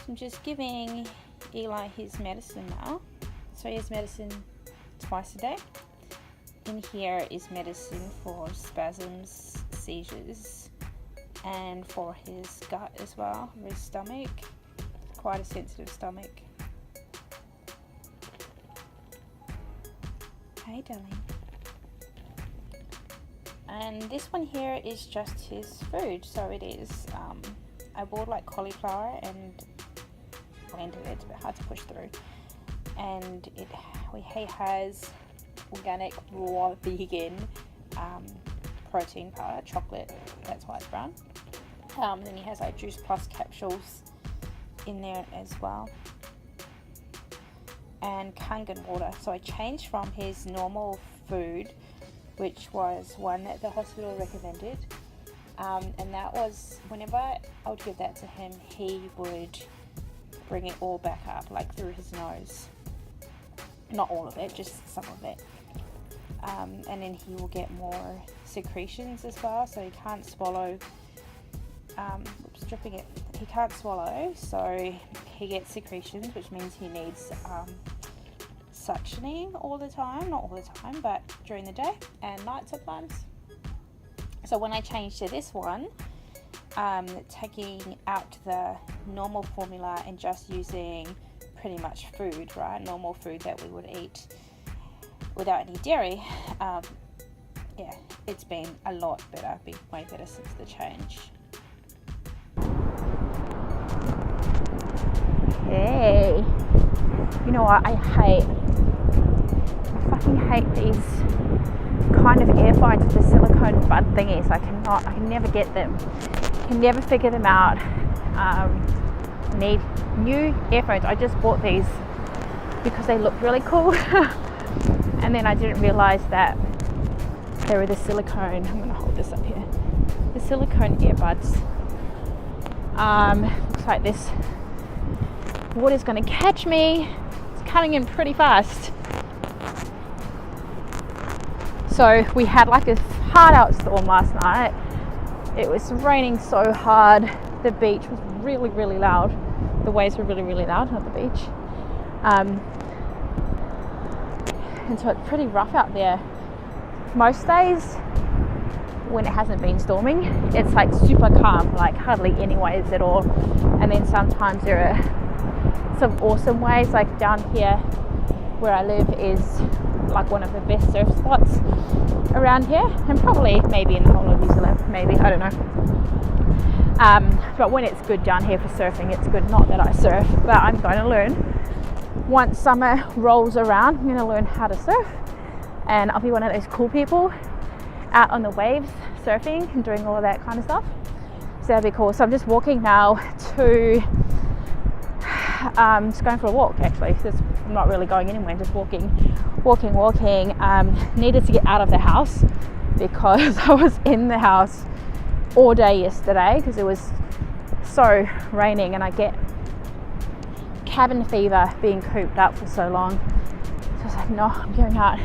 I'm just giving Eli his medicine now. So he has medicine twice a day. In here is medicine for spasms, seizures, and for his gut as well, for his stomach. Quite a sensitive stomach. Hey darling. And this one here is just his food. So it is, I bought like cauliflower and blended it. It's a bit hard to push through. And he has organic, raw, vegan protein powder, chocolate. That's why it's brown. Then he has like Juice Plus capsules in there as well. And Kangen water. So I changed from his normal food, which was one that the hospital recommended, and that was, whenever I would give that to him, he would bring it all back up, like through his nose. Not all of it, just some of it. And then he will get more secretions as well, so he can't swallow. Dripping it. He can't swallow, so he gets secretions, which means he needs suctioning all the time, not all the time, but during the day and night sometimes. So when I changed to this one, taking out the normal formula and just using pretty much food, right, normal food that we would eat without any dairy, yeah, it's been a lot better, been way better since the change. Hey, you know what, I fucking hate these kind of air fights with the silicone bud thingies. I can never get them. Can never figure them out. Need new earphones. I just bought these because they look really cool. And then I didn't realize that they were the silicone. I'm gonna hold this up here. The silicone earbuds. Looks like this water's gonna catch me. It's coming in pretty fast. So we had like a hard out storm last night. It was raining so hard. The beach was really, really loud. The waves were really, really loud on the beach. And so it's pretty rough out there. Most days when it hasn't been storming, it's like super calm, like hardly any waves at all. And then sometimes there are some awesome waves, like down here where I live is like one of the best surf spots around here, and probably maybe in the whole of New Zealand, maybe, I don't know. But when it's good down here for surfing, it's good. Not that I surf, but I'm going to learn. Once summer rolls around, I'm going to learn how to surf, and I'll be one of those cool people out on the waves surfing and doing all of that kind of stuff. So that'd be cool. So I'm just walking now to just going for a walk, actually. I'm not really going anywhere, just walking. Needed to get out of the house because I was in the house all day yesterday because it was so raining, and I get cabin fever being cooped up for so long. So I was like, no, I'm going out.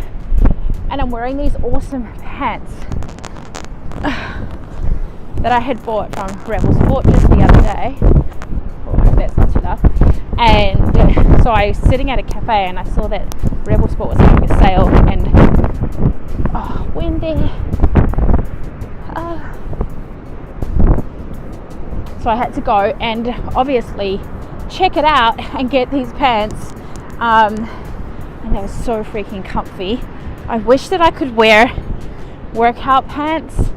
And I'm wearing these awesome pants that I had bought from Rebel Sport just the other day. Oh, that's not too loud. And so I was sitting at a cafe and I saw that Rebel Sport was having a sale, and windy. So I had to go and obviously check it out and get these pants, and they were so freaking comfy. I wish that I could wear workout pants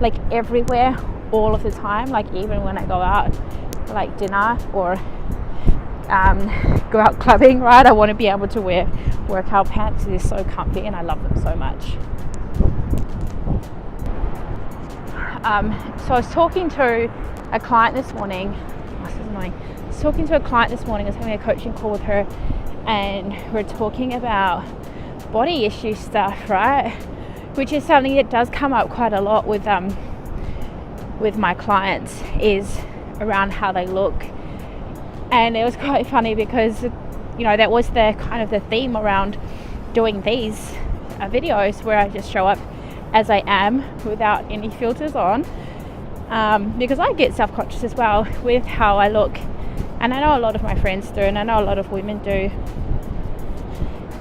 like everywhere all of the time, like even when I go out for like dinner or go out clubbing, right? I want to be able to wear workout pants. They're so comfy and I love them so much. So I was talking to a client this morning. This is annoying. I was talking to a client this morning. I was having a coaching call with her, and we're talking about body issue stuff, right? Which is something that does come up quite a lot with my clients, is around how they look. And it was quite funny because, you know, that was the kind of the theme around doing these videos, where I just show up as I am without any filters on, because I get self-conscious as well with how I look And I know a lot of my friends do, and I know a lot of women do.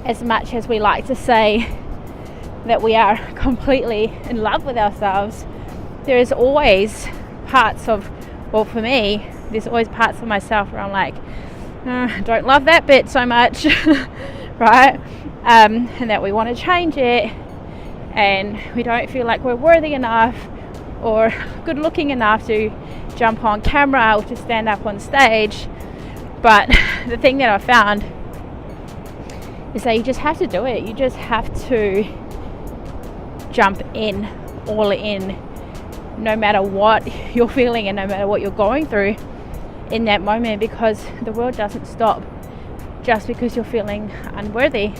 As much as we like to say that we are completely in love with ourselves, there is always parts of, well, for me, there's always parts of myself where I'm like, I don't love that bit so much, right? And that we want to change it, and we don't feel like we're worthy enough or good looking enough to jump on camera or to stand up on stage. But the thing that I found is that you just have to do it. You just have to jump in, all in, no matter what you're feeling and no matter what you're going through in that moment, because the world doesn't stop just because you're feeling unworthy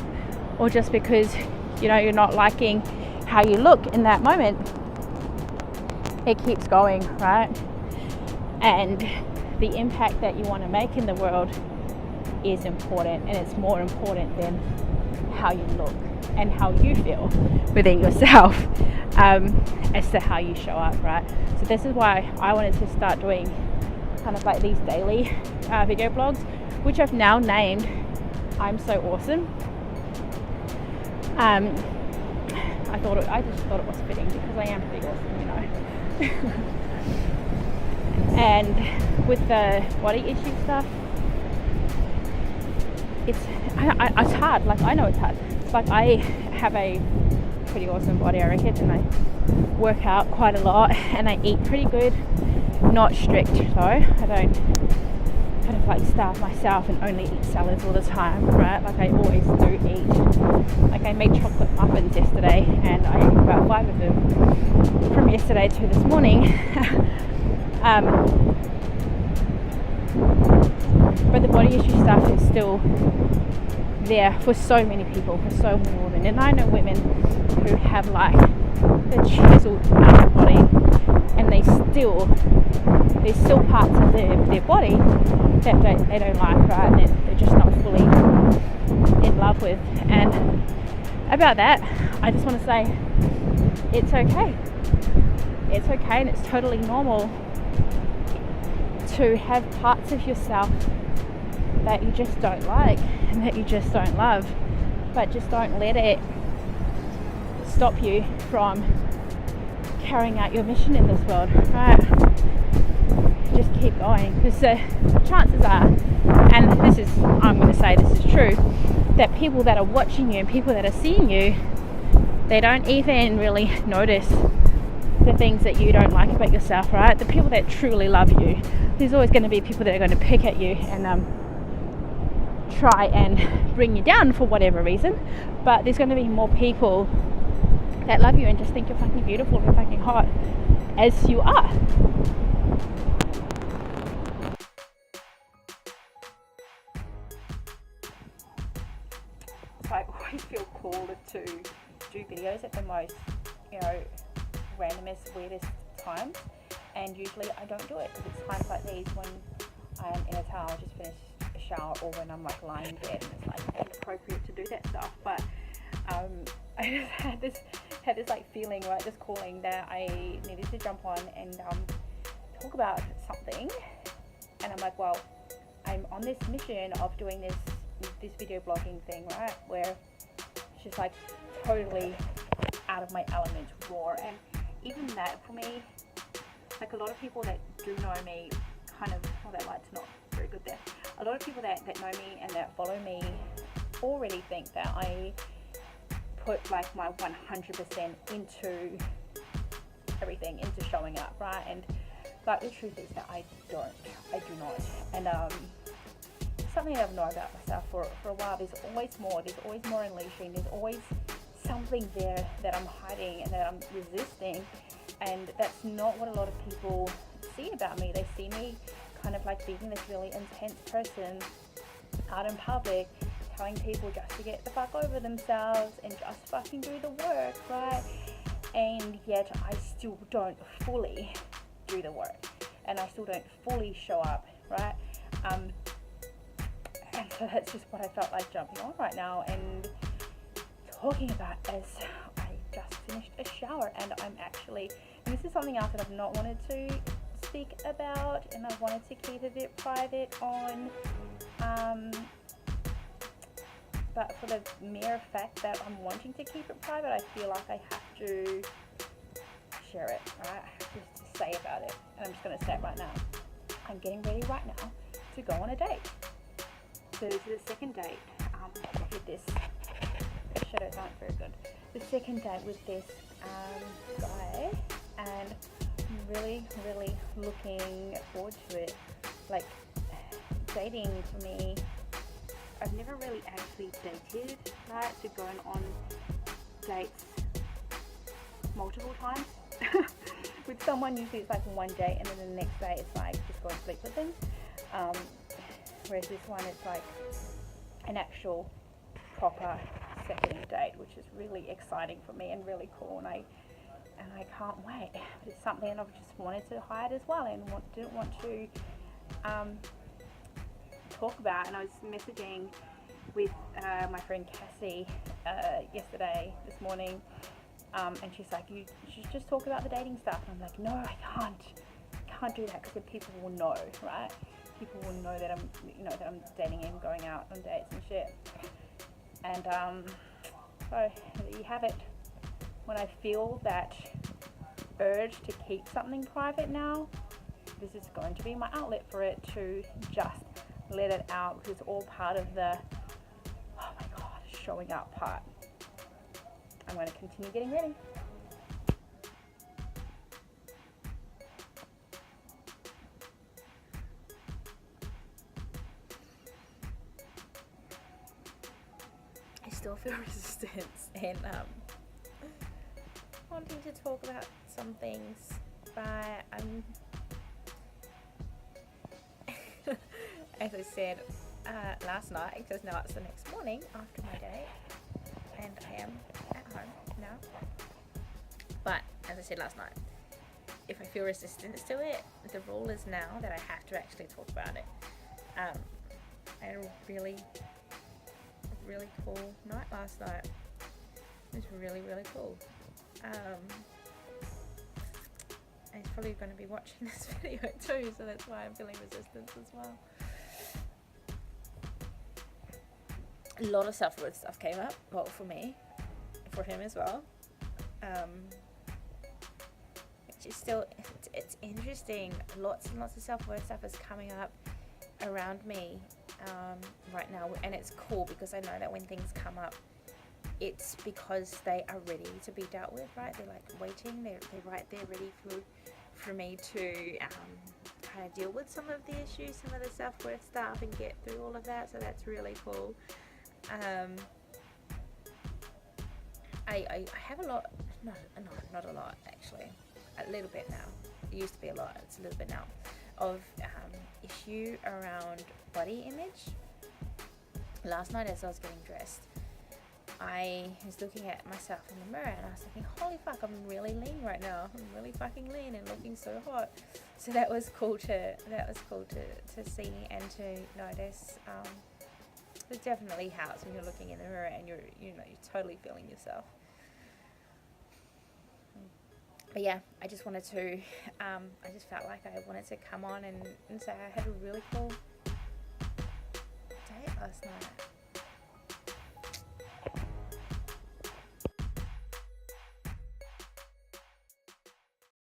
or just because you're not liking how you look in that moment. It keeps going, right? And the impact that you want to make in the world is important, and it's more important than how you look and how you feel within yourself, as to how you show up, right? So this is why I wanted to start doing kind of like these daily video blogs, which I've now named I'm So Awesome. I just thought it was fitting because I am pretty awesome, And with the body issue stuff, it's hard. Like, I know it's hard. It's like I have a pretty awesome body, I reckon, and I work out quite a lot and I eat pretty good. Not strict though. I don't kind of like starve myself and only eat salads all the time, right? Like I always do eat. Like I made chocolate muffins yesterday and I ate about 5 of them from yesterday to this morning. But the body issue stuff is still there for so many people, for so many women. And I know women who have like the chiseled out body, and there's still parts of their body that they don't like, right? And they're just not fully in love with. And about that, I just want to say it's okay. It's okay, and it's totally normal to have parts of yourself that you just don't like and that you just don't love, but just don't let it stop you from carrying out your mission in this world, right? Just keep going, because the chances are, and I'm going to say this is true, that people that are watching you and people that are seeing you, they don't even really notice the things that you don't like about yourself, right? The people that truly love you, there's always going to be people that are going to pick at you and try and bring you down for whatever reason, but there's going to be more people that love you and just think you're fucking beautiful, you're fucking hot as you are. So I always feel called to do videos at the most, randomest, weirdest times, and usually I don't do it because it's times like these when I am in a towel, just finished a shower, or when I'm like lying in bed and it's like inappropriate to do that stuff. But I just had this like feeling, right, this calling that I needed to jump on and talk about something. And I'm like, well, I'm on this mission of doing this video blogging thing, right, where it's just like totally out of my element, raw. And even that, for me, like a lot of people that do know me, kind of, well, that light's not very good there. A lot of people that know me and that follow me already think that I put like my 100% into everything, into showing up, right? And but the truth is that I do not. And something that I've known about myself for a while, there's always more unleashing, there's always something there that I'm hiding and that I'm resisting, and that's not what a lot of people see about me. They see me kind of like being this really intense person out in public, telling people just to get the fuck over themselves and just fucking do the work, right? And yet I still don't fully do the work, and I still don't fully show up, right? And so that's just what I felt like jumping on right now and talking about, as I just finished a shower, and I'm actually, and this is something else that I've not wanted to speak about, and I wanted to keep a bit private on. But for the mere fact that I'm wanting to keep it private, I feel like I have to share it, right? I have to say about it, and I'm just going to say it right now. I'm getting ready right now to go on a date. So this is the second date with this. The shadows aren't very good. The second date with this guy, and I'm really, really looking forward to it. Like, dating for me, I've never really actually dated, right? So going on dates multiple times with someone, usually it's like one date and then the next day it's like just go and sleep with them. Whereas this one, it's like an actual proper second date, which is really exciting for me and really cool, and I can't wait. It's something I've just wanted to hide as well, and didn't want to talk about. And I was messaging with my friend Cassie yesterday, this morning, and she's like, you should just talk about the dating stuff. And I'm like, no, I can't do that, because then people will know, right? People will know that I'm dating him, going out on dates and shit. And so there you have it. When I feel that urge to keep something private now, this is going to be my outlet for it, to just let it out, because it's all part of the, oh my god, showing up part. I'm going to continue getting ready. I still feel resistance and wanting to talk about some things, but I'm as I said last night, because now it's the next morning after my date and I am at home now. But as I said last night, if I feel resistance to it, the rule is now that I have to actually talk about it. I had a really cool night last night. It was really, really cool. He's probably going to be watching this video too, so that's why I'm feeling resistance as well. A lot of self-worth stuff came up, well, for me, for him as well. Which is still, it's interesting. Lots and lots of self-worth stuff is coming up around me right now, and it's cool, because I know that when things come up, it's because they are ready to be dealt with, right? They're like waiting, they're right there ready for me to kind of deal with some of the issues, some of the self-worth stuff, and get through all of that. So that's really cool. I have a lot, not a lot actually, a little bit now. It used to be a lot, it's a little bit now, of issue around body image. Last night as I was getting dressed, I was looking at myself in the mirror and I was thinking, holy fuck, I'm really lean right now. I'm really fucking lean and looking so hot. So that was cool to see and to notice. It definitely helps when you're looking in the mirror and you're totally feeling yourself. But yeah, I just wanted to, I just felt like I wanted to come on and say I had a really cool date last night.